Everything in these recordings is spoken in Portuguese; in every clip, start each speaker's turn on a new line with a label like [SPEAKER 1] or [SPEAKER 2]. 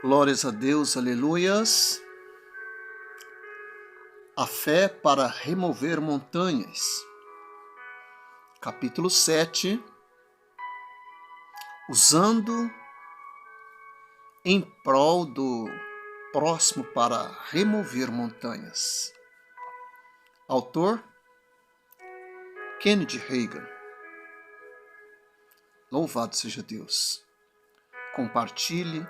[SPEAKER 1] Glórias a Deus, aleluias. A fé para remover montanhas. Capítulo 7. Usando em prol do próximo para remover montanhas. Autor: Kenneth Hagin. Louvado seja Deus. Compartilhe.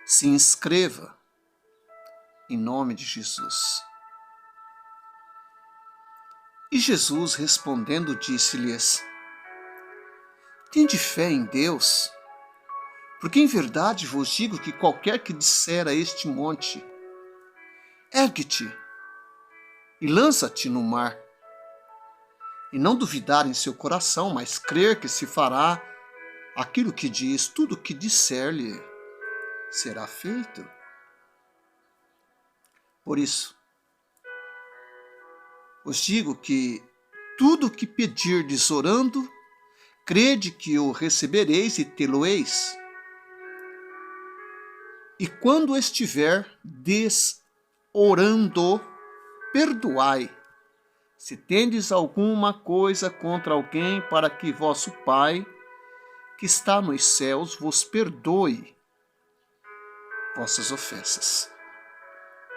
[SPEAKER 1] Se inscreva em nome de Jesus. E Jesus respondendo disse-lhes: Tende fé em Deus, porque em verdade vos digo que qualquer que disser a este monte: ergue-te e lança-te no mar, e não duvidar em seu coração, mas crer que se fará aquilo que diz, tudo o que disser-lhe será feito. Por isso, vos digo que tudo o que pedirdes orando, crede que o recebereis e tê-lo-eis. E quando estiver orando, perdoai, se tendes alguma coisa contra alguém, para que vosso Pai, que está nos céus, vos perdoe vossas ofensas.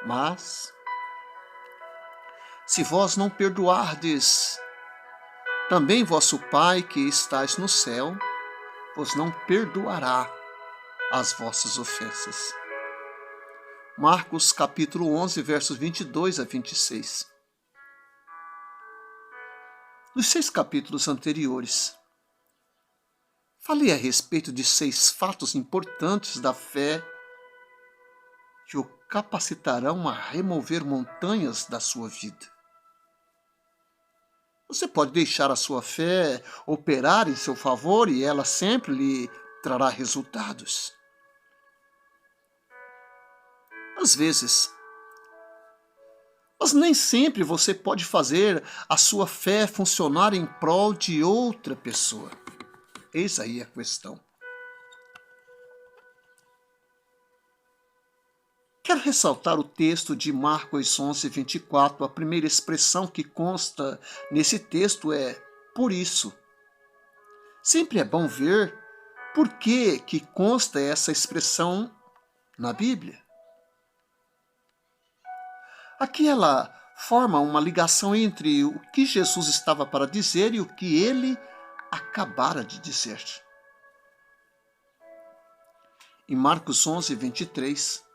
[SPEAKER 1] Mas, se vós não perdoardes, também vosso Pai que estais no céu vos não perdoará as vossas ofensas. Marcos capítulo 11, versos 22 a 26. Nos 6 capítulos anteriores, falei a respeito de 6 fatos importantes da fé que o capacitarão a remover montanhas da sua vida. Você pode deixar a sua fé operar em seu favor e ela sempre lhe trará resultados. Às vezes, mas nem sempre você pode fazer a sua fé funcionar em prol de outra pessoa. Eis aí a questão. Quero ressaltar o texto de Marcos 11, 24. A primeira expressão que consta nesse texto é por isso. Sempre é bom ver por que consta essa expressão na Bíblia. Aqui ela forma uma ligação entre o que Jesus estava para dizer e o que ele acabara de dizer. Em Marcos 11, 23,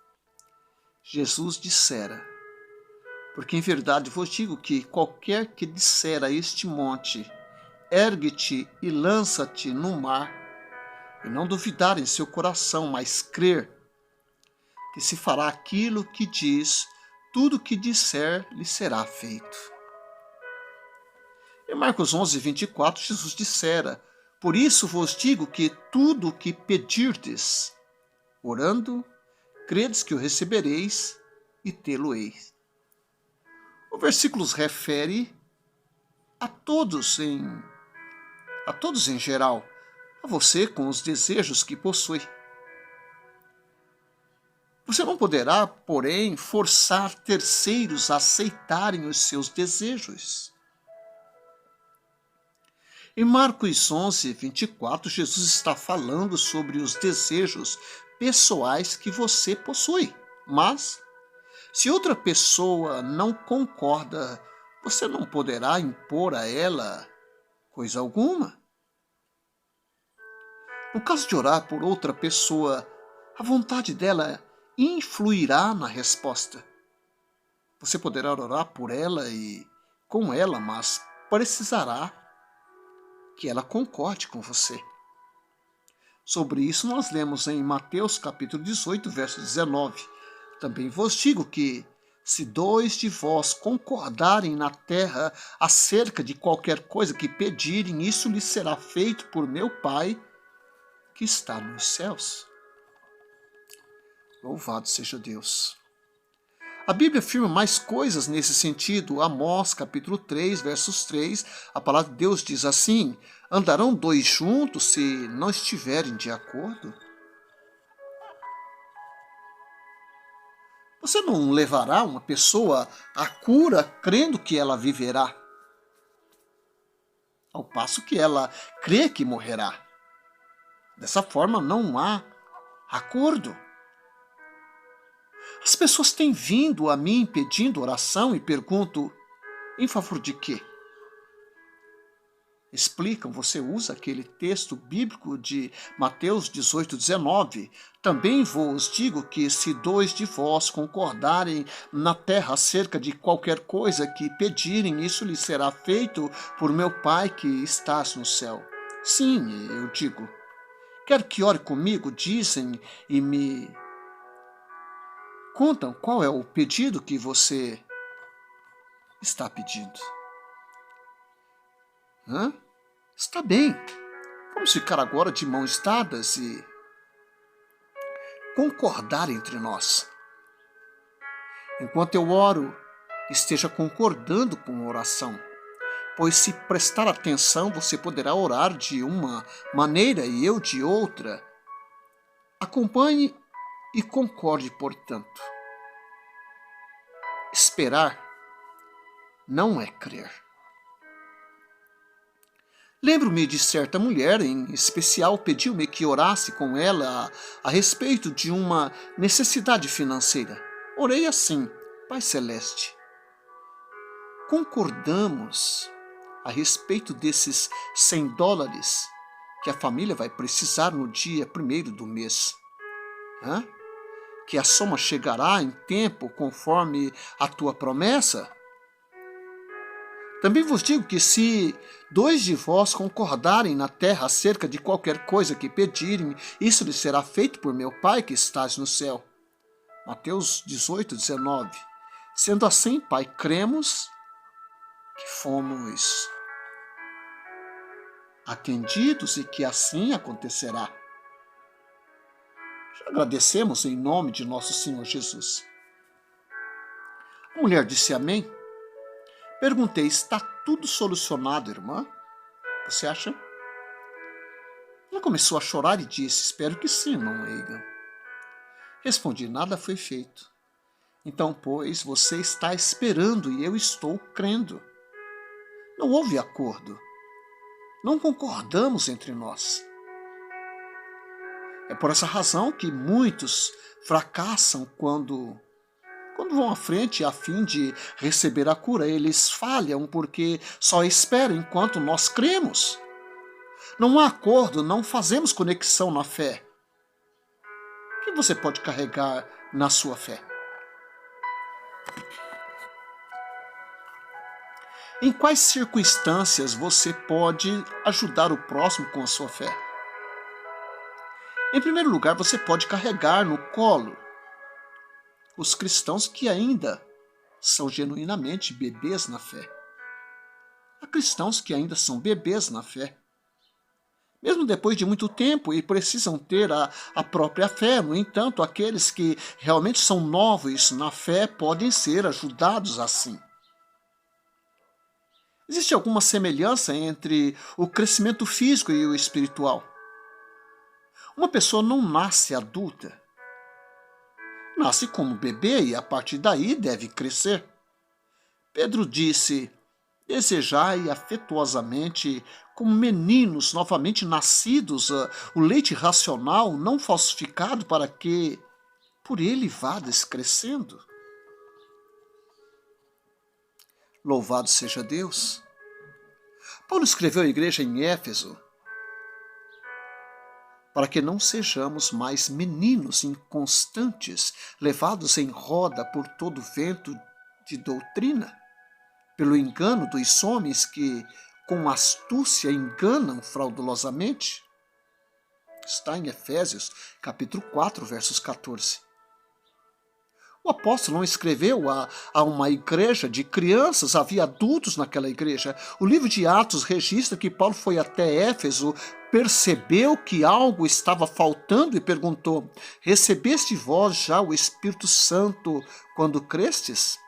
[SPEAKER 1] Jesus dissera: porque em verdade vos digo que qualquer que disser a este monte: ergue-te e lança-te no mar, e não duvidar em seu coração, mas crer que se fará aquilo que diz, tudo o que disser lhe será feito. Em Marcos 11, 24, Jesus dissera: por isso vos digo que tudo o que pedirdes, orando, credes que o recebereis e tê-lo-eis. O versículo refere a todos em geral, a você com os desejos que possui. Você não poderá, porém, forçar terceiros a aceitarem os seus desejos. Em Marcos 11, 24, Jesus está falando sobre os desejos pessoais que você possui. Mas, se outra pessoa não concorda, você não poderá impor a ela coisa alguma. No caso de orar por outra pessoa, a vontade dela influirá na resposta. Você poderá orar por ela e com ela, mas precisará que ela concorde com você. Sobre isso nós lemos em Mateus capítulo 18, verso 19. Também vos digo que, se 2 de vós concordarem na terra acerca de qualquer coisa que pedirem, isso lhes será feito por meu Pai que está nos céus. Louvado seja Deus. A Bíblia afirma mais coisas nesse sentido. Amós, capítulo 3, versos 3, a palavra de Deus diz assim: andarão 2 juntos se não estiverem de acordo? Você não levará uma pessoa à cura crendo que ela viverá, ao passo que ela crê que morrerá. Dessa forma, não há acordo. As pessoas têm vindo a mim pedindo oração e pergunto, em favor de quê? Explicam, você usa aquele texto bíblico de Mateus 18:19. Também vos digo que se dois de vós concordarem na terra acerca de qualquer coisa que pedirem, isso lhes será feito por meu Pai que estás no céu. Sim, eu digo. Quero que ore comigo, dizem, e me contam qual é o pedido que você está pedindo. Hã? Está bem. Vamos ficar agora de mãos dadas e concordar entre nós. Enquanto eu oro, esteja concordando com a oração, pois se prestar atenção, você poderá orar de uma maneira e eu de outra. Acompanhe e concorde, portanto. Esperar não é crer. Lembro-me de certa mulher, em especial, pediu-me que orasse com ela a respeito de uma necessidade financeira. Orei assim, Pai Celeste, concordamos a respeito desses $100 que a família vai precisar no dia 1º do mês. Que a soma chegará em tempo conforme a tua promessa? Também vos digo que se dois de vós concordarem na terra acerca de qualquer coisa que pedirem, isso lhes será feito por meu Pai que estás no céu. Mateus 18:19. Sendo assim, Pai, cremos que fomos atendidos e que assim acontecerá. Já agradecemos em nome de nosso Senhor Jesus. A mulher disse amém. Perguntei, está tudo solucionado, irmã? Você acha? Ela começou a chorar e disse, espero que sim, irmão Eigan. Respondi, nada foi feito. Então, pois, você está esperando e eu estou crendo. Não houve acordo. Não concordamos entre nós. É por essa razão que muitos fracassam quando vão à frente a fim de receber a cura. Eles falham porque só esperam enquanto nós cremos. Não há acordo, não fazemos conexão na fé. O que você pode carregar na sua fé? Em quais circunstâncias você pode ajudar o próximo com a sua fé? Em primeiro lugar, você pode carregar no colo os cristãos que ainda são genuinamente bebês na fé. Há cristãos que ainda são bebês na fé, mesmo depois de muito tempo, e precisam ter a própria fé. No entanto, aqueles que realmente são novos na fé podem ser ajudados assim. Existe alguma semelhança entre o crescimento físico e o espiritual? Uma pessoa não nasce adulta. Nasce como bebê e a partir daí deve crescer. Pedro disse, desejai afetuosamente como meninos novamente nascidos o leite racional não falsificado para que por ele vades crescendo. Louvado seja Deus. Paulo escreveu à igreja em Éfeso para que não sejamos mais meninos inconstantes, levados em roda por todo vento de doutrina, pelo engano dos homens que com astúcia enganam fraudulosamente. Está em Efésios, capítulo 4, versos 14. O apóstolo não escreveu a uma igreja de crianças, havia adultos naquela igreja. O livro de Atos registra que Paulo foi até Éfeso, percebeu que algo estava faltando e perguntou, recebeste vós já o Espírito Santo quando crestes?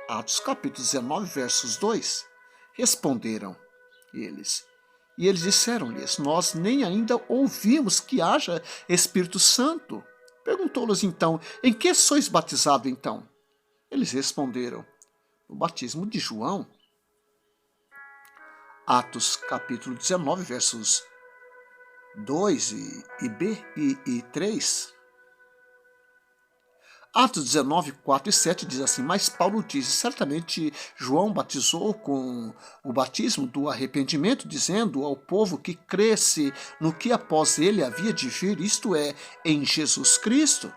[SPEAKER 1] Atos capítulo 19, versos 2. Responderam eles. E eles disseram-lhes, nós nem ainda ouvimos que haja Espírito Santo. Perguntou-lhes então: em que sois batizados então? Eles responderam: no batismo de João. Atos capítulo 19, versos 2 e 3. Atos 19, 4 e 7 diz assim: mas Paulo disse: certamente João batizou com o batismo do arrependimento, dizendo ao povo que cresce no que após ele havia de vir, isto é, em Jesus Cristo.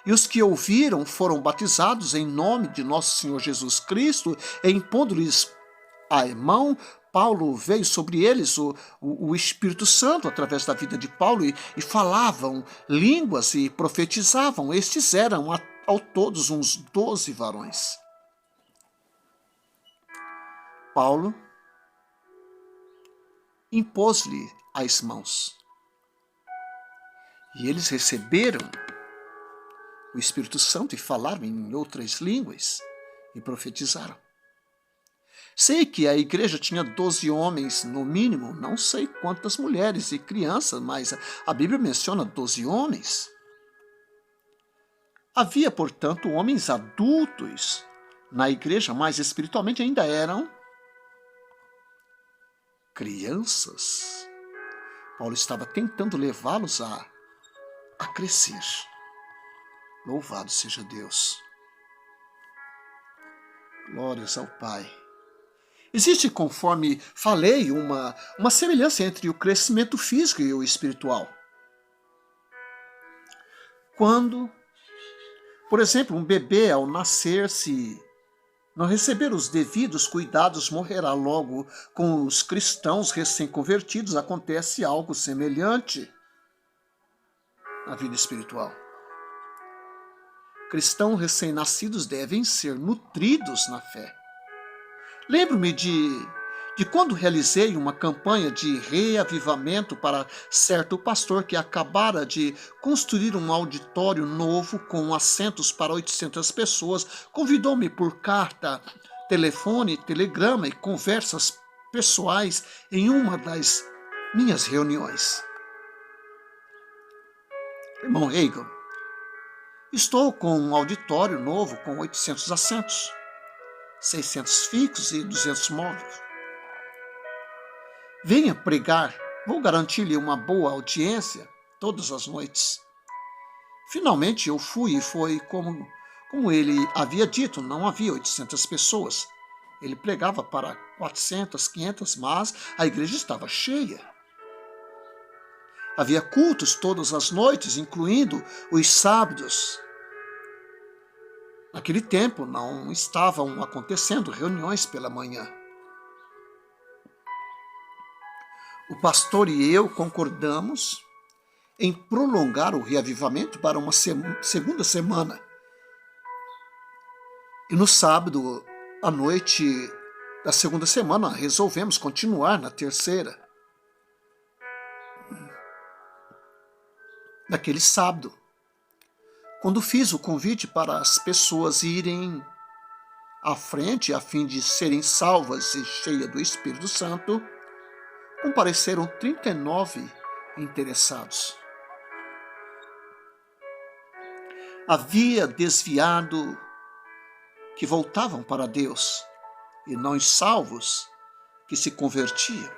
[SPEAKER 1] E os que ouviram foram batizados em nome de nosso Senhor Jesus Cristo, e impondo-lhes a mão, Paulo veio sobre eles o Espírito Santo através da vida de Paulo e falavam línguas e profetizavam. Estes eram ao todos uns 12 varões. Paulo impôs-lhe as mãos e eles receberam o Espírito Santo e falaram em outras línguas e profetizaram. Sei que a igreja tinha 12 homens, no mínimo, não sei quantas mulheres e crianças, mas a Bíblia menciona 12 homens. Havia, portanto, homens adultos na igreja, mas espiritualmente ainda eram crianças. Paulo estava tentando levá-los a crescer. Louvado seja Deus. Glórias ao Pai. Existe, conforme falei, uma semelhança entre o crescimento físico e o espiritual. Quando, por exemplo, um bebê ao nascer, se não receber os devidos cuidados, morrerá. Logo, com os cristãos recém-convertidos, acontece algo semelhante na vida espiritual. Cristãos recém-nascidos devem ser nutridos na fé. Lembro-me de quando realizei uma campanha de reavivamento para certo pastor que acabara de construir um auditório novo com assentos para 800 pessoas. Convidou-me por carta, telefone, telegrama e conversas pessoais em uma das minhas reuniões. Irmão Reagan, estou com um auditório novo com 800 assentos, 600 fixos e 200 móveis. Venha pregar, vou garantir-lhe uma boa audiência todas as noites. Finalmente eu fui e foi como ele havia dito, não havia 800 pessoas. Ele pregava para 400, 500, mas a igreja estava cheia. Havia cultos todas as noites, incluindo os sábados. Naquele tempo não estavam acontecendo reuniões pela manhã. O pastor e eu concordamos em prolongar o reavivamento para uma segunda semana. E no sábado à noite da segunda semana resolvemos continuar na terceira. Naquele sábado, quando fiz o convite para as pessoas irem à frente a fim de serem salvas e cheias do Espírito Santo, compareceram 39 interessados. Havia desviado que voltavam para Deus e não os salvos que se convertiam.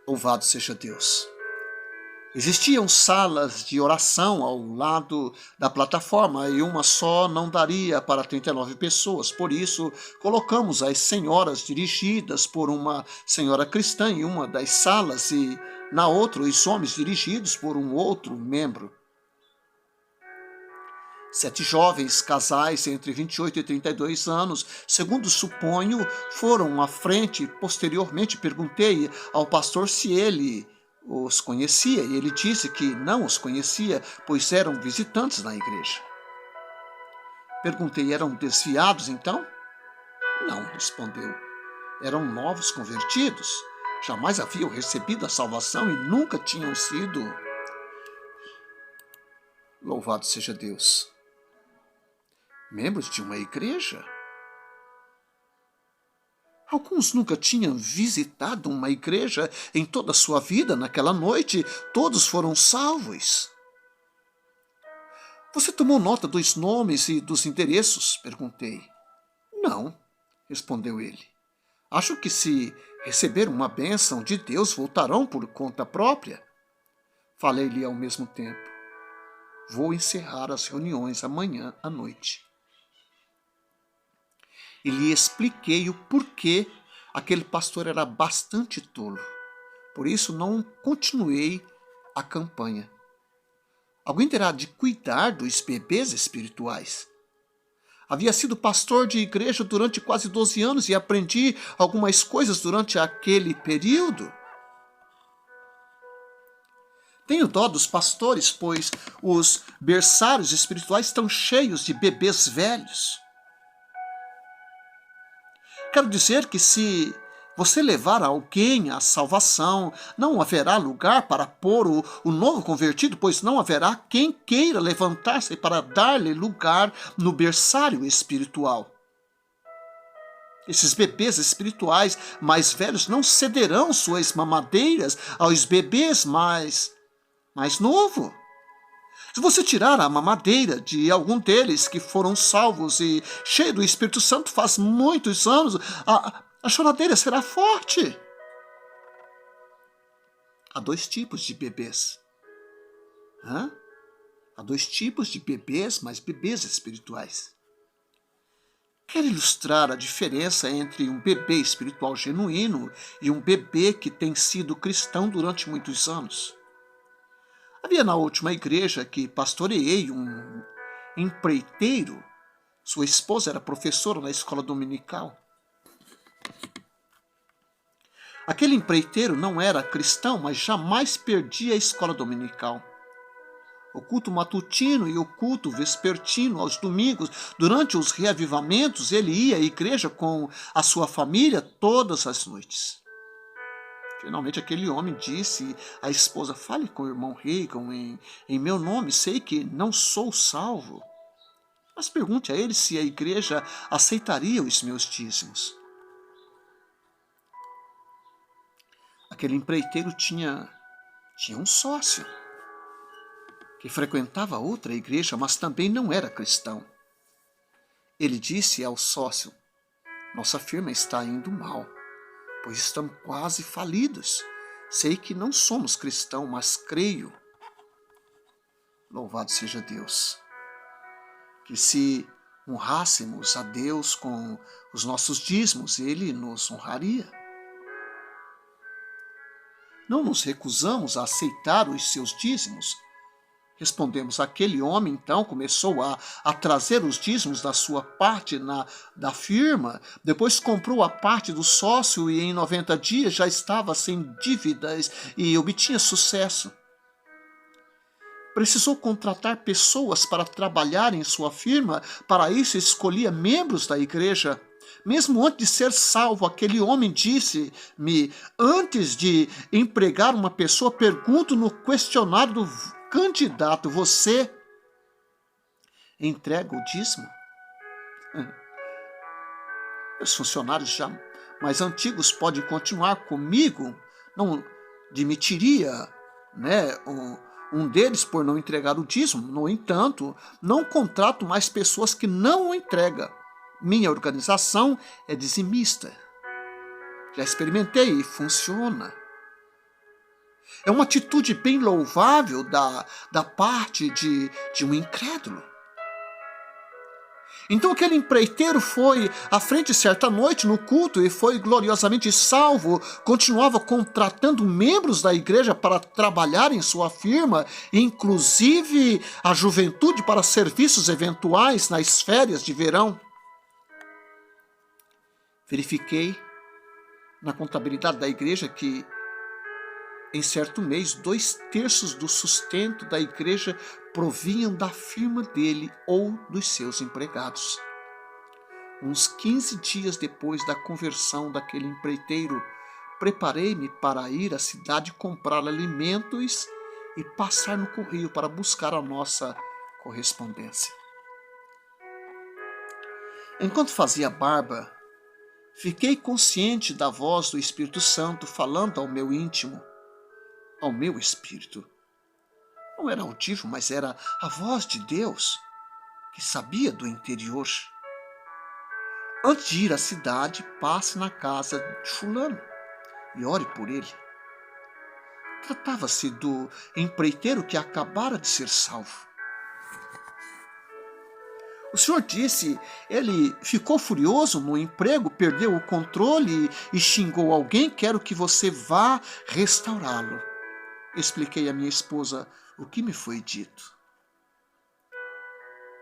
[SPEAKER 1] Louvado seja Deus. Existiam salas de oração ao lado da plataforma e uma só não daria para 39 pessoas. Por isso, colocamos as senhoras dirigidas por uma senhora cristã em uma das salas e na outra os homens dirigidos por um outro membro. 7 jovens casais entre 28 e 32 anos, segundo suponho, foram à frente. Posteriormente perguntei ao pastor se ele os conhecia e ele disse que não os conhecia, pois eram visitantes na igreja. Perguntei: eram desviados então? Não, respondeu. Eram novos convertidos. Jamais haviam recebido a salvação e nunca tinham sido. Louvado seja Deus. Membros de uma igreja? Alguns nunca tinham visitado uma igreja em toda a sua vida. Naquela noite, todos foram salvos. Você tomou nota dos nomes e dos endereços? Perguntei. Não, respondeu ele. Acho que se receber uma bênção de Deus voltarão por conta própria. Falei-lhe ao mesmo tempo. Vou encerrar as reuniões amanhã à noite. E lhe expliquei o porquê aquele pastor era bastante tolo. Por isso não continuei a campanha. Alguém terá de cuidar dos bebês espirituais. Havia sido pastor de igreja durante quase 12 anos e aprendi algumas coisas durante aquele período. Tenho dó dos pastores, pois os berçários espirituais estão cheios de bebês velhos. Quero dizer que se você levar alguém à salvação, não haverá lugar para pôr o novo convertido, pois não haverá quem queira levantar-se para dar-lhe lugar no berçário espiritual. Esses bebês espirituais mais velhos não cederão suas mamadeiras aos bebês mais novo. Se você tirar a mamadeira de algum deles que foram salvos e cheio do Espírito Santo faz muitos anos, a choradeira será forte. Há dois tipos de bebês. Há dois tipos de bebês, mas bebês espirituais. Quero ilustrar a diferença entre um bebê espiritual genuíno e um bebê que tem sido cristão durante muitos anos. Havia na última igreja que pastoreei um empreiteiro. Sua esposa era professora na escola dominical. Aquele empreiteiro não era cristão, mas jamais perdia a escola dominical. O culto matutino e o culto vespertino aos domingos, durante os reavivamentos, ele ia à igreja com a sua família todas as noites. Finalmente aquele homem disse à esposa, fale com o irmão Reagan em meu nome, sei que não sou salvo. Mas pergunte a ele se a igreja aceitaria os meus dízimos. Aquele empreiteiro tinha um sócio que frequentava outra igreja, mas também não era cristão. Ele disse ao sócio, nossa firma está indo mal, pois estamos quase falidos. Sei que não somos cristãos, mas creio. Louvado seja Deus. Que se honrássemos a Deus com os nossos dízimos, Ele nos honraria. Não nos recusamos a aceitar os seus dízimos. Respondemos, aquele homem então começou a trazer os dízimos da sua parte da firma, depois comprou a parte do sócio e em 90 dias já estava sem dívidas e obtinha sucesso. Precisou contratar pessoas para trabalhar em sua firma, para isso escolhia membros da igreja. Mesmo antes de ser salvo, aquele homem disse-me, antes de empregar uma pessoa, pergunto no questionário do candidato, você entrega o dízimo? Os funcionários já mais antigos podem continuar comigo, não demitiria, um deles por não entregar o dízimo. No entanto, não contrato mais pessoas que não o entregam. Minha organização é dizimista. Já experimentei e funciona. É uma atitude bem louvável da parte de um incrédulo. Então aquele empreiteiro foi à frente certa noite no culto e foi gloriosamente salvo, continuava contratando membros da igreja para trabalhar em sua firma, inclusive a juventude para serviços eventuais nas férias de verão. Verifiquei na contabilidade da igreja que em certo mês, 2/3 do sustento da igreja provinham da firma dele ou dos seus empregados. Uns 15 dias depois da conversão daquele empreiteiro, preparei-me para ir à cidade comprar alimentos e passar no correio para buscar a nossa correspondência. Enquanto fazia barba, fiquei consciente da voz do Espírito Santo falando ao meu íntimo, ao meu espírito. Não era audível, mas era a voz de Deus, que sabia do interior. Antes de ir à cidade, passe na casa de fulano e ore por ele. Tratava-se do empreiteiro que acabara de ser salvo. O senhor disse, ele ficou furioso no emprego, perdeu o controle e xingou alguém, quero que você vá restaurá-lo. Expliquei à minha esposa o que me foi dito.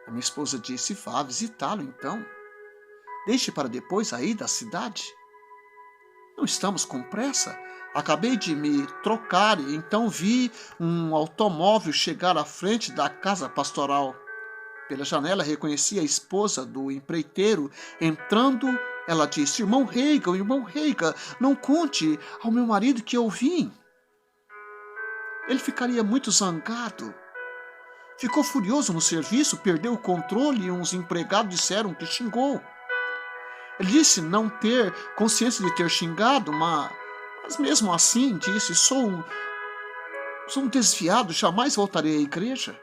[SPEAKER 1] A minha esposa disse, vá visitá-lo então. Deixe para depois aí da cidade. Não estamos com pressa. Acabei de me trocar e então vi um automóvel chegar à frente da casa pastoral. Pela janela reconheci a esposa do empreiteiro. Entrando, ela disse, irmão Reiga, não conte ao meu marido que eu vim. Ele ficaria muito zangado. Ficou furioso no serviço, perdeu o controle e uns empregados disseram que xingou. Ele disse não ter consciência de ter xingado, mas mesmo assim disse, sou um desviado, jamais voltarei à igreja.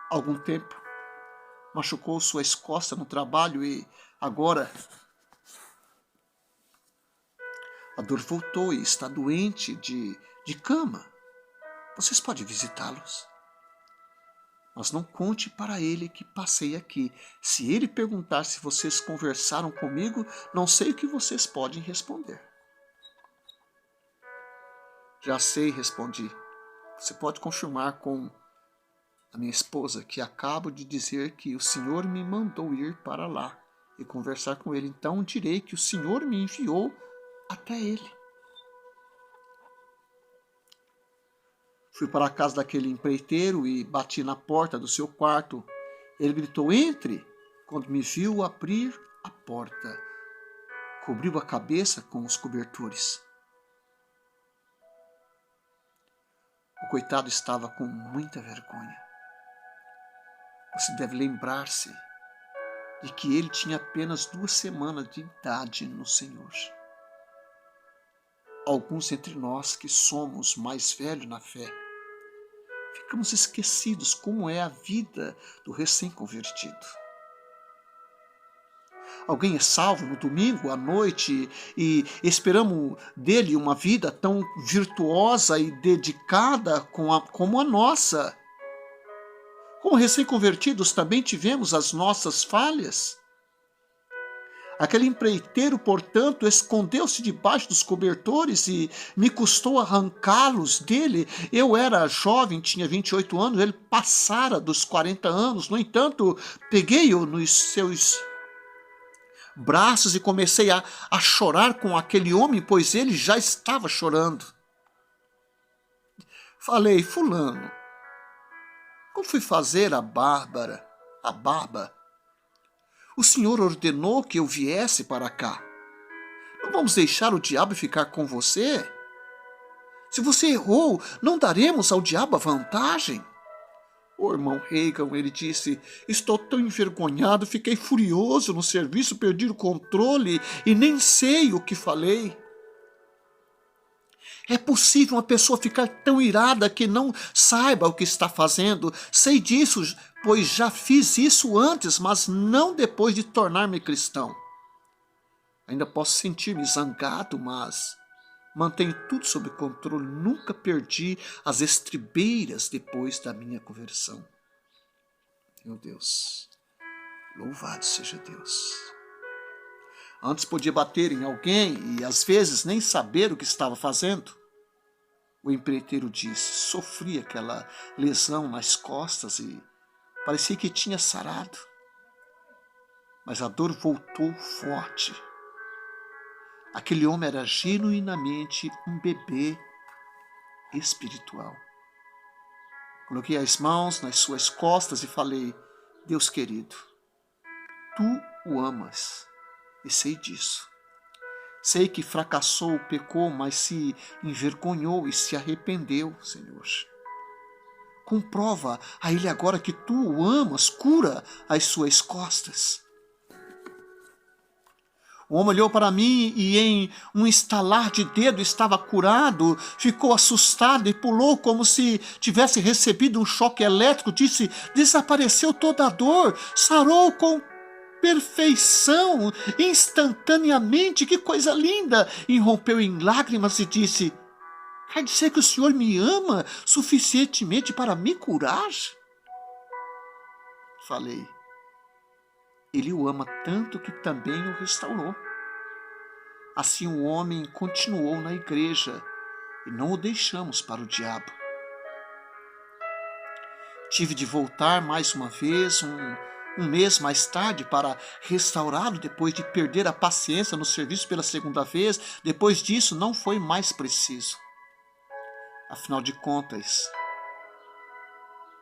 [SPEAKER 1] Algum tempo, machucou suas costas no trabalho e agora a dor voltou e está doente de cama. Vocês podem visitá-los. Mas não conte para ele que passei aqui. Se ele perguntar se vocês conversaram comigo, não sei o que vocês podem responder. Já sei, respondi. Você pode confirmar com a minha esposa que acabo de dizer que o Senhor me mandou ir para lá e conversar com ele. Então direi que o Senhor me enviou até ele. Fui para a casa daquele empreiteiro e bati na porta do seu quarto. Ele gritou, entre. Quando me viu abrir a porta, cobriu a cabeça com os cobertores. O coitado estava com muita vergonha. Você deve lembrar-se de que ele tinha apenas 2 semanas de idade no Senhor. Alguns entre nós que somos mais velhos na fé, ficamos esquecidos como é a vida do recém-convertido. Alguém é salvo no domingo à noite e esperamos dele uma vida tão virtuosa e dedicada como a nossa. Como recém-convertidos também tivemos as nossas falhas. Aquele empreiteiro, portanto, escondeu-se debaixo dos cobertores e me custou arrancá-los dele. Eu era jovem, tinha 28 anos, ele passara dos 40 anos. No entanto, peguei-o nos seus braços e comecei a chorar com aquele homem, pois ele já estava chorando. Falei, fulano, como fui fazer a barba? O Senhor ordenou que eu viesse para cá. Não vamos deixar o diabo ficar com você? Se você errou, não daremos ao diabo a vantagem? O irmão Reagan, ele disse, estou tão envergonhado, fiquei furioso no serviço, perdi o controle e nem sei o que falei. É possível uma pessoa ficar tão irada que não saiba o que está fazendo? Sei disso, pois já fiz isso antes, mas não depois de tornar-me cristão. Ainda posso sentir-me zangado, mas mantenho tudo sob controle. Nunca perdi as estribeiras depois da minha conversão. Meu Deus, louvado seja Deus. Antes podia bater em alguém e às vezes nem saber o que estava fazendo. O empreiteiro disse, sofri aquela lesão nas costas e parecia que tinha sarado. Mas a dor voltou forte. Aquele homem era genuinamente um bebê espiritual. Coloquei as mãos nas suas costas e falei, Deus querido, tu o amas. E sei disso. Sei que fracassou, pecou, mas se envergonhou e se arrependeu, Senhor. Comprova a ele agora que tu o amas, cura as suas costas. O O homem olhou para mim e em um estalar de dedo estava curado, ficou assustado e pulou como se tivesse recebido um choque elétrico, disse, desapareceu toda a dor, sarou com perfeição, instantaneamente, que coisa linda! E rompeu em lágrimas e disse, quer dizer que o senhor me ama suficientemente para me curar? Falei, ele o ama tanto que também o restaurou. Assim o homem continuou na igreja e não o deixamos para o diabo. Tive de voltar mais uma vez, um mês mais tarde, para restaurá-lo depois de perder a paciência no serviço pela segunda vez. Depois disso, não foi mais preciso. Afinal de contas,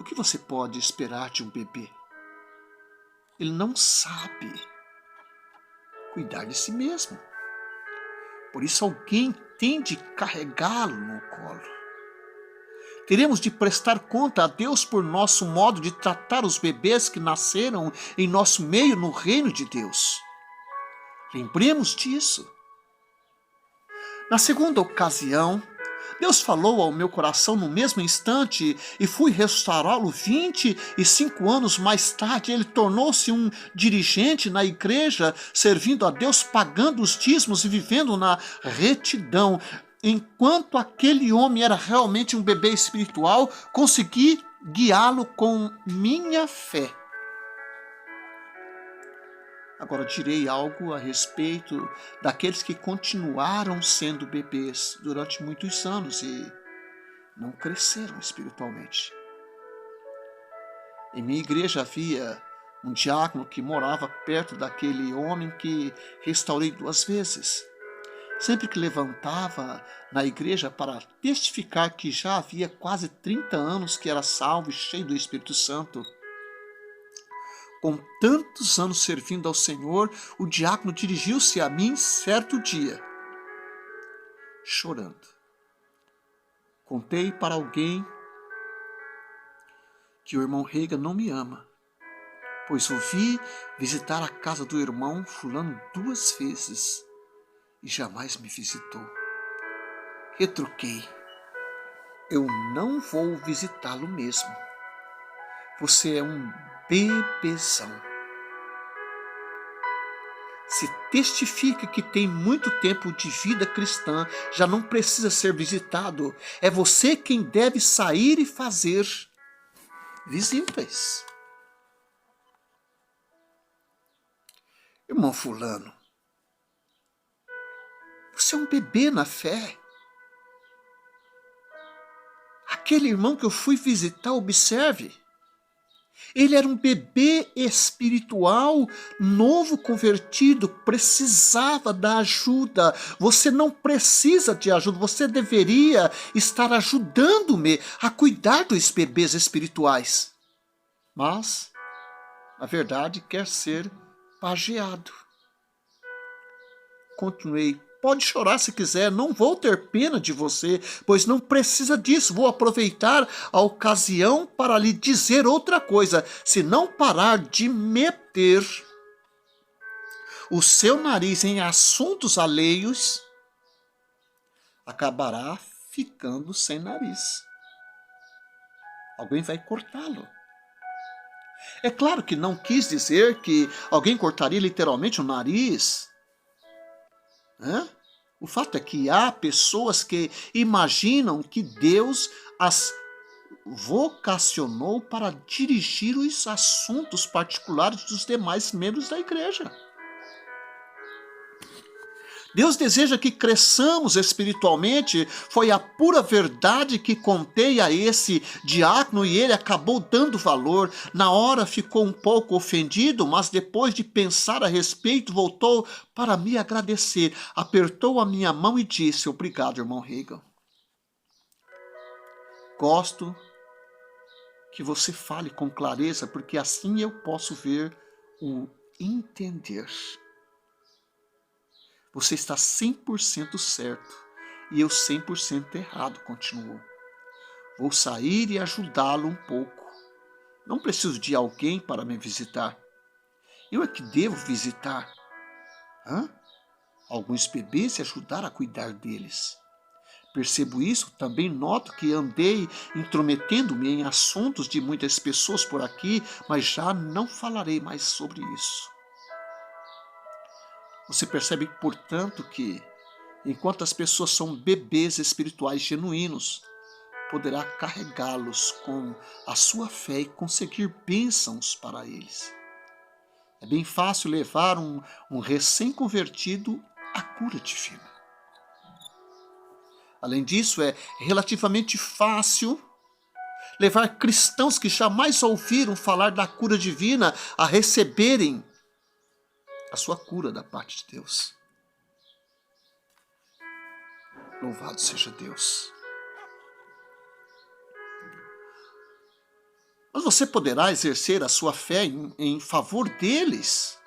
[SPEAKER 1] o que você pode esperar de um bebê? Ele não sabe cuidar de si mesmo. Por isso alguém tem de carregá-lo no colo. Teremos de prestar conta a Deus por nosso modo de tratar os bebês que nasceram em nosso meio no reino de Deus. Lembremos disso. Na segunda ocasião, Deus falou ao meu coração no mesmo instante e fui restaurá-lo 25 anos mais tarde. Ele tornou-se um dirigente na igreja, servindo a Deus, pagando os dízimos e vivendo na retidão. Enquanto aquele homem era realmente um bebê espiritual, consegui guiá-lo com minha fé. Agora direi algo a respeito daqueles que continuaram sendo bebês durante muitos anos e não cresceram espiritualmente. Em minha igreja havia um diácono que morava perto daquele homem que restaurei 2 vezes. Sempre que levantava na igreja para testificar que já havia quase 30 anos que era salvo e cheio do Espírito Santo, com tantos anos servindo ao Senhor, o diácono dirigiu-se a mim certo dia, chorando. Contei para alguém que o irmão Reiga não me ama, pois o vi visitar a casa do irmão fulano 2 vezes e jamais me visitou. Retruquei, eu não vou visitá-lo mesmo. Você é um bebezão. Se testifica que tem muito tempo de vida cristã, já não precisa ser visitado. É você quem deve sair e fazer visitas. Irmão fulano, você é um bebê na fé. Aquele irmão que eu fui visitar, observe, ele era um bebê espiritual, novo convertido, precisava da ajuda. Você não precisa de ajuda, você deveria estar ajudando-me a cuidar dos bebês espirituais. Mas, na verdade, quer ser pajeado. Continuei. Pode chorar se quiser, não vou ter pena de você, pois não precisa disso. Vou aproveitar a ocasião para lhe dizer outra coisa. Se não parar de meter o seu nariz em assuntos alheios, acabará ficando sem nariz. Alguém vai cortá-lo. É claro que não quis dizer que alguém cortaria literalmente o nariz. O fato é que há pessoas que imaginam que Deus as vocacionou para dirigir os assuntos particulares dos demais membros da igreja. Deus deseja que cresçamos espiritualmente. Foi a pura verdade que contei a esse diácono e ele acabou dando valor. Na hora ficou um pouco ofendido, mas depois de pensar a respeito, voltou para me agradecer. Apertou a minha mão e disse, obrigado, irmão Reagan. Gosto que você fale com clareza, porque assim eu posso ver o entender. Você está 100% certo e eu 100% errado, continuou. Vou sair e ajudá-lo um pouco. Não preciso de alguém para me visitar. Eu é que devo visitar. alguns bebês e ajudar a cuidar deles. Percebo isso, também noto que andei intrometendo-me em assuntos de muitas pessoas por aqui, mas já não falarei mais sobre isso. Você percebe, portanto, que, enquanto as pessoas são bebês espirituais genuínos, poderá carregá-los com a sua fé e conseguir bênçãos para eles. É bem fácil levar um recém-convertido à cura divina. Além disso, é relativamente fácil levar cristãos que jamais ouviram falar da cura divina a receberem a sua cura da parte de Deus. Louvado seja Deus. Mas você poderá exercer a sua fé em favor deles.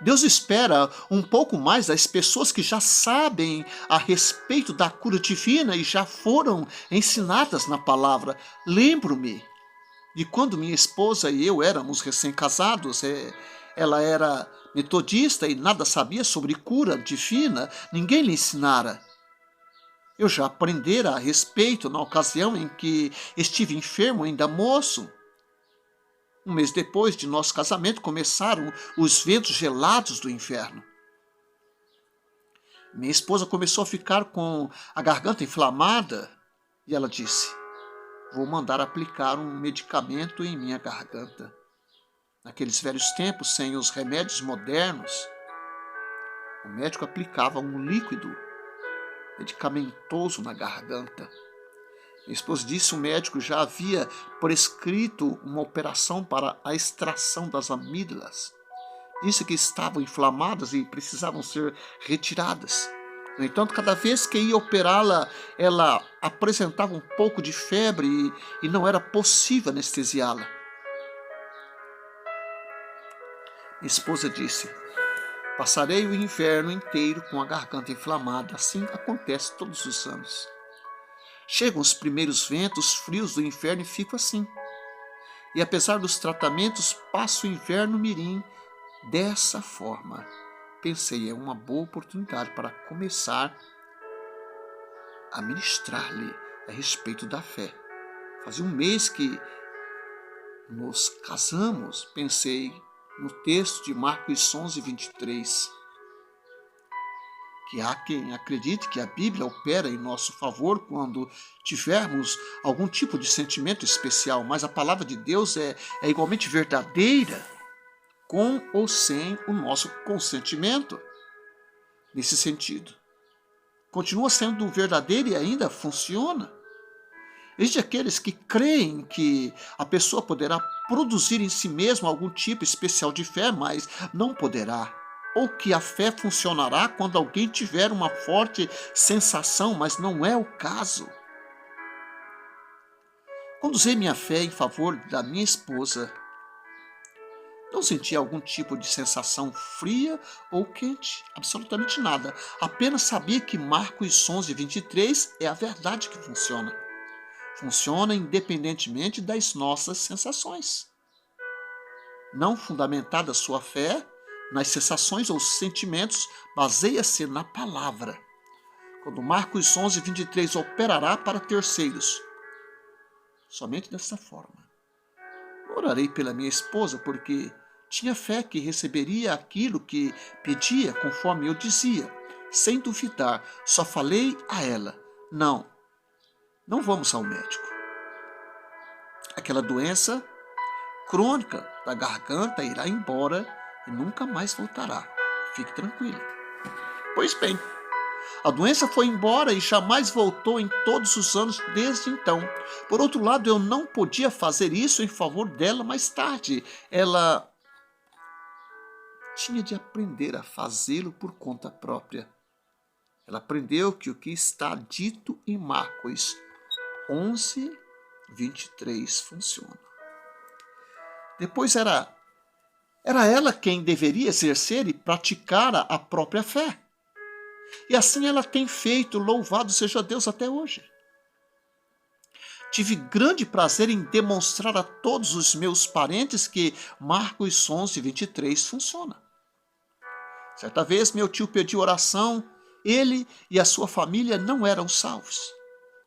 [SPEAKER 1] Deus espera um pouco mais das pessoas que já sabem a respeito da cura divina e já foram ensinadas na palavra. Lembro-me de quando minha esposa e eu éramos recém-casados. Ela era metodista e nada sabia sobre cura divina, ninguém lhe ensinara. Eu já aprendera a respeito na ocasião em que estive enfermo, ainda moço. Um mês depois de nosso casamento, começaram os ventos gelados do inverno. Minha esposa começou a ficar com a garganta inflamada e ela disse: vou mandar aplicar um medicamento em minha garganta. Naqueles velhos tempos, sem os remédios modernos, o médico aplicava um líquido medicamentoso na garganta. Minha esposa disse que o médico já havia prescrito uma operação para a extração das amígdalas. Disse que estavam inflamadas e precisavam ser retiradas. No entanto, cada vez que ia operá-la, ela apresentava um pouco de febre e não era possível anestesiá-la. Minha esposa disse: passarei o inverno inteiro com a garganta inflamada. Assim acontece todos os anos. Chegam os primeiros ventos frios do inverno e fico assim. E apesar dos tratamentos, passo o inverno mirim dessa forma. Pensei, é uma boa oportunidade para começar a ministrar-lhe a respeito da fé. Fazia um mês que nos casamos. Pensei no texto de Marcos 11, 23. Que há quem acredite que a Bíblia opera em nosso favor quando tivermos algum tipo de sentimento especial, mas a palavra de Deus é igualmente verdadeira, com ou sem o nosso consentimento. Nesse sentido, continua sendo verdadeira e ainda funciona. Existem aqueles que creem que a pessoa poderá produzir em si mesma algum tipo especial de fé, mas não poderá. Ou que a fé funcionará quando alguém tiver uma forte sensação, mas não é o caso. Quando usei minha fé em favor da minha esposa, não senti algum tipo de sensação fria ou quente, absolutamente nada. Apenas sabia que Marcos 11, 23 é a verdade que funciona. Funciona independentemente das nossas sensações. Não fundamentada a sua fé nas sensações ou sentimentos, baseia-se na palavra. Quando Marcos 11, 23 operará para terceiros, somente dessa forma. Orarei pela minha esposa porque tinha fé que receberia aquilo que pedia, conforme eu dizia, sem duvidar. Só falei a ela: não vamos ao médico. Aquela doença crônica da garganta irá embora e nunca mais voltará. Fique tranquilo. Pois bem, a doença foi embora e jamais voltou em todos os anos desde então. Por outro lado, eu não podia fazer isso em favor dela mais tarde. Ela tinha de aprender a fazê-lo por conta própria. Ela aprendeu que o que está dito em Marcos 11, 23 funciona. Depois era ela quem deveria exercer e praticar a própria fé. E assim ela tem feito, louvado seja Deus até hoje. Tive grande prazer em demonstrar a todos os meus parentes que Marcos 11, 23 funciona. Certa vez meu tio pediu oração, ele e a sua família não eram salvos.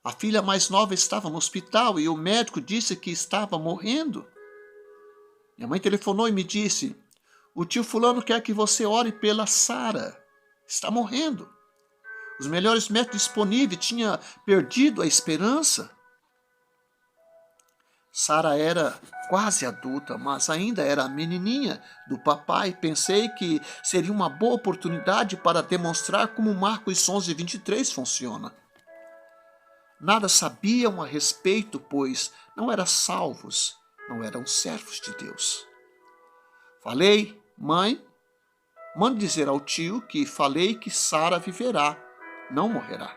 [SPEAKER 1] A filha mais nova estava no hospital e o médico disse que estava morrendo. Minha mãe telefonou e me disse: o tio fulano quer que você ore pela Sara. Está morrendo. Os melhores médicos disponíveis tinham perdido a esperança. Sara era quase adulta, mas ainda era a menininha do papai. Pensei que seria uma boa oportunidade para demonstrar como Marcos 11:23 funciona. Nada sabiam a respeito, pois não eram salvos, não eram servos de Deus. Falei: mãe, mande dizer ao tio que falei que Sara viverá, não morrerá.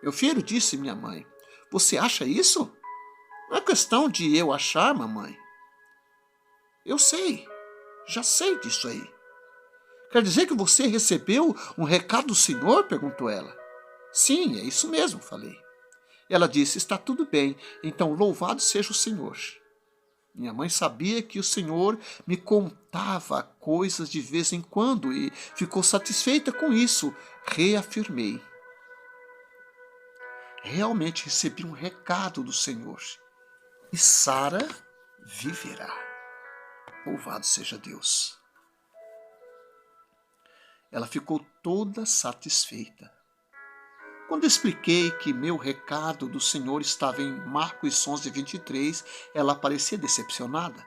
[SPEAKER 1] Meu filho, disse minha mãe, você acha isso? Não é questão de eu achar, mamãe. Eu sei, já sei disso aí. Quer dizer que você recebeu um recado do Senhor? Perguntou ela. Sim, é isso mesmo, falei. Ela disse, está tudo bem, então louvado seja o Senhor. Minha mãe sabia que o Senhor me contava coisas de vez em quando e ficou satisfeita com isso. Reafirmei. Realmente recebi um recado do Senhor. E Sara viverá. Louvado seja Deus. Ela ficou toda satisfeita. Quando expliquei que meu recado do Senhor estava em Marcos 11:23, ela parecia decepcionada.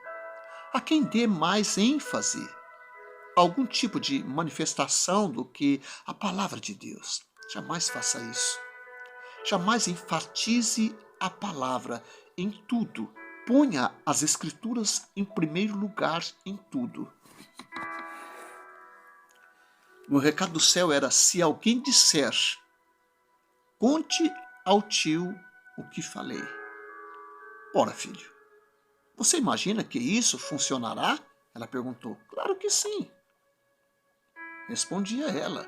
[SPEAKER 1] A quem dê mais ênfase a algum tipo de manifestação do que a palavra de Deus. Jamais faça isso. Jamais enfatize a palavra em tudo. Ponha as Escrituras em primeiro lugar em tudo. O recado do céu era, se alguém disser, conte ao tio o que falei. Ora, filho, você imagina que isso funcionará? Ela perguntou. Claro que sim. Respondia ela.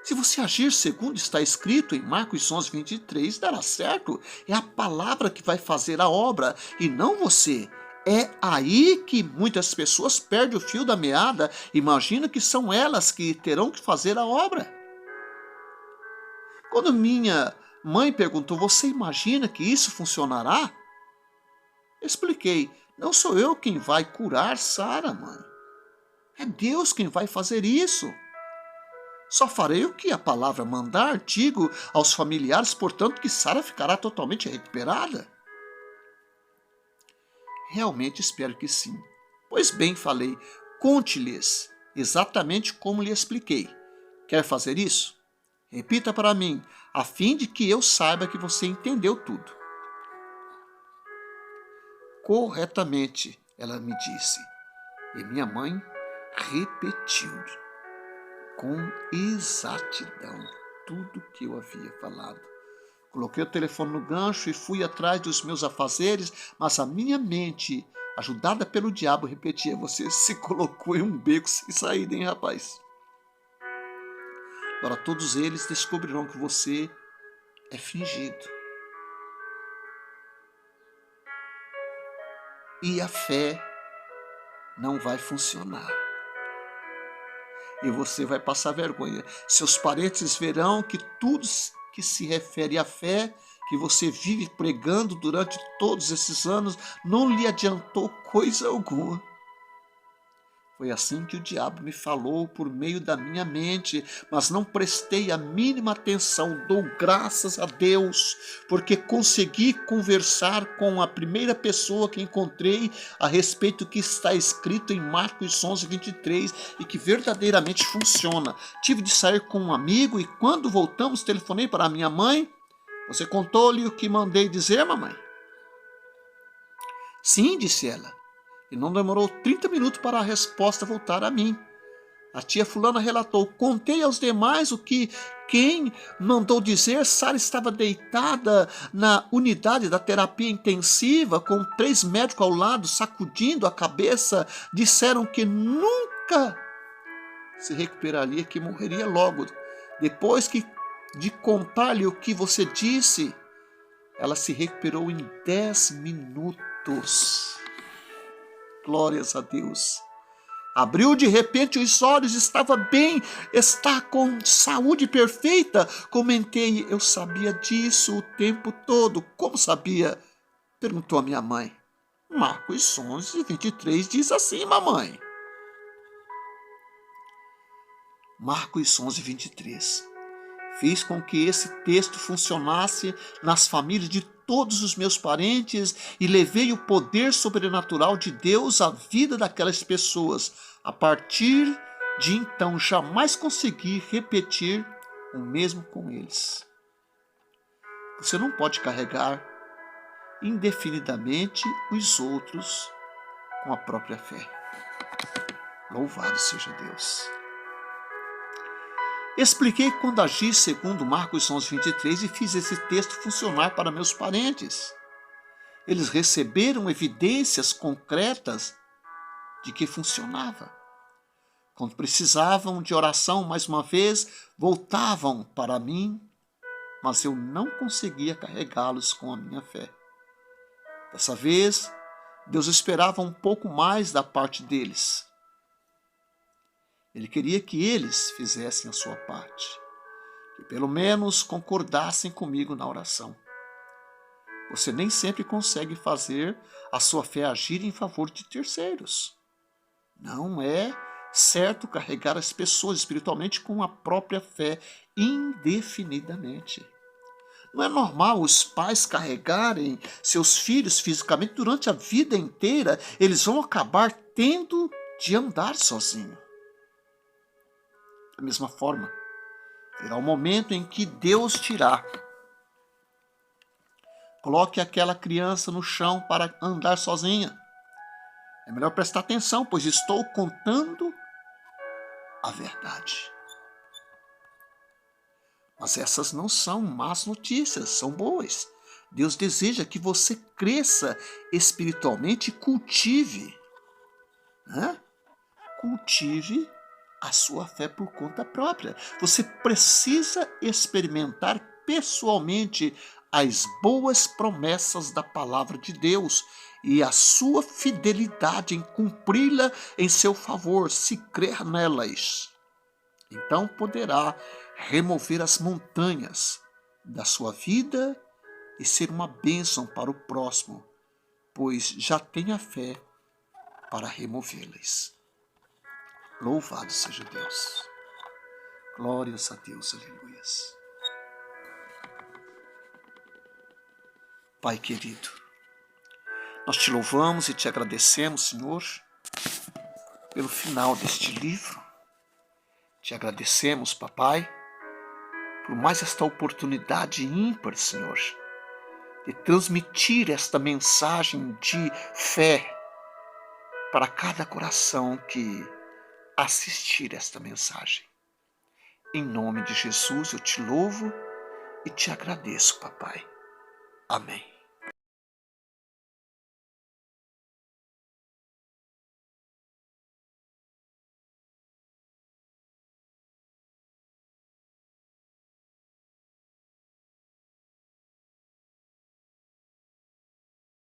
[SPEAKER 1] Se você agir segundo está escrito em Marcos 11:23, dará certo. É a palavra que vai fazer a obra e não você. É aí que muitas pessoas perdem o fio da meada. Imagina que são elas que terão que fazer a obra. Quando minha mãe perguntou, você imagina que isso funcionará? Expliquei, não sou eu quem vai curar Sara, mãe. É Deus quem vai fazer isso. Só farei o que a palavra mandar, digo aos familiares, portanto, que Sara ficará totalmente recuperada. Realmente espero que sim. Pois bem, falei, conte-lhes exatamente como lhe expliquei. Quer fazer isso? Repita para mim, a fim de que eu saiba que você entendeu tudo. Corretamente, ela me disse. E minha mãe repetiu com exatidão tudo que eu havia falado. Coloquei o telefone no gancho e fui atrás dos meus afazeres, mas a minha mente, ajudada pelo diabo, repetia, você se colocou em um beco sem saída, hein, rapaz? Agora todos eles descobrirão que você é fingido. E a fé não vai funcionar. E você vai passar vergonha. Seus parentes verão que tudo que se refere à fé, que você vive pregando durante todos esses anos, não lhe adiantou coisa alguma. Foi assim que o diabo me falou por meio da minha mente, mas não prestei a mínima atenção. Dou graças a Deus, porque consegui conversar com a primeira pessoa que encontrei a respeito do que está escrito em Marcos 11:23 e que verdadeiramente funciona. Tive de sair com um amigo e quando voltamos telefonei para a minha mãe. Você contou-lhe o que mandei dizer, mamãe? Sim, disse ela. E não demorou 30 minutos para a resposta voltar a mim. A tia fulana relatou, contei aos demais o que quem mandou dizer, Sara estava deitada na unidade da terapia intensiva, com 3 médicos ao lado, sacudindo a cabeça, disseram que nunca se recuperaria, que morreria logo. Depois de contar-lhe o que você disse, ela se recuperou em 10 minutos. Glórias a Deus. Abriu de repente os olhos, estava bem, está com saúde perfeita. Comentei, eu sabia disso o tempo todo. Como sabia? Perguntou a minha mãe. Marcos 11:23 diz assim, mamãe. Marcos 11:23. Fiz com que esse texto funcionasse nas famílias de todos os meus parentes e levei o poder sobrenatural de Deus à vida daquelas pessoas. A partir de então, jamais consegui repetir o mesmo com eles. Você não pode carregar indefinidamente os outros com a própria fé. Louvado seja Deus. Expliquei quando agi segundo Marcos 11:23 e fiz esse texto funcionar para meus parentes. Eles receberam evidências concretas de que funcionava. Quando precisavam de oração mais uma vez, voltavam para mim, mas eu não conseguia carregá-los com a minha fé. Dessa vez, Deus esperava um pouco mais da parte deles. Ele queria que eles fizessem a sua parte, que pelo menos concordassem comigo na oração. Você nem sempre consegue fazer a sua fé agir em favor de terceiros. Não é certo carregar as pessoas espiritualmente com a própria fé indefinidamente. Não é normal os pais carregarem seus filhos fisicamente durante a vida inteira. Eles vão acabar tendo de andar sozinhos. Da mesma forma, terá um momento em que Deus dirá: coloque aquela criança no chão para andar sozinha. É melhor prestar atenção, pois estou contando a verdade. Mas essas não são más notícias, são boas. Deus deseja que você cresça espiritualmente e cultive. Cultive a sua fé por conta própria. Você precisa experimentar pessoalmente as boas promessas da palavra de Deus e a sua fidelidade em cumpri-la em seu favor, se crer nelas. Então poderá remover as montanhas da sua vida e ser uma bênção para o próximo, pois já tem a fé para removê-las. Louvado seja Deus. Glórias a Deus, aleluias. Pai querido, nós te louvamos e te agradecemos, Senhor, pelo final deste livro. Te agradecemos, papai, por mais esta oportunidade ímpar, Senhor, de transmitir esta mensagem de fé para cada coração que assistir esta mensagem. Em nome de Jesus eu te louvo e te agradeço, papai. Amém.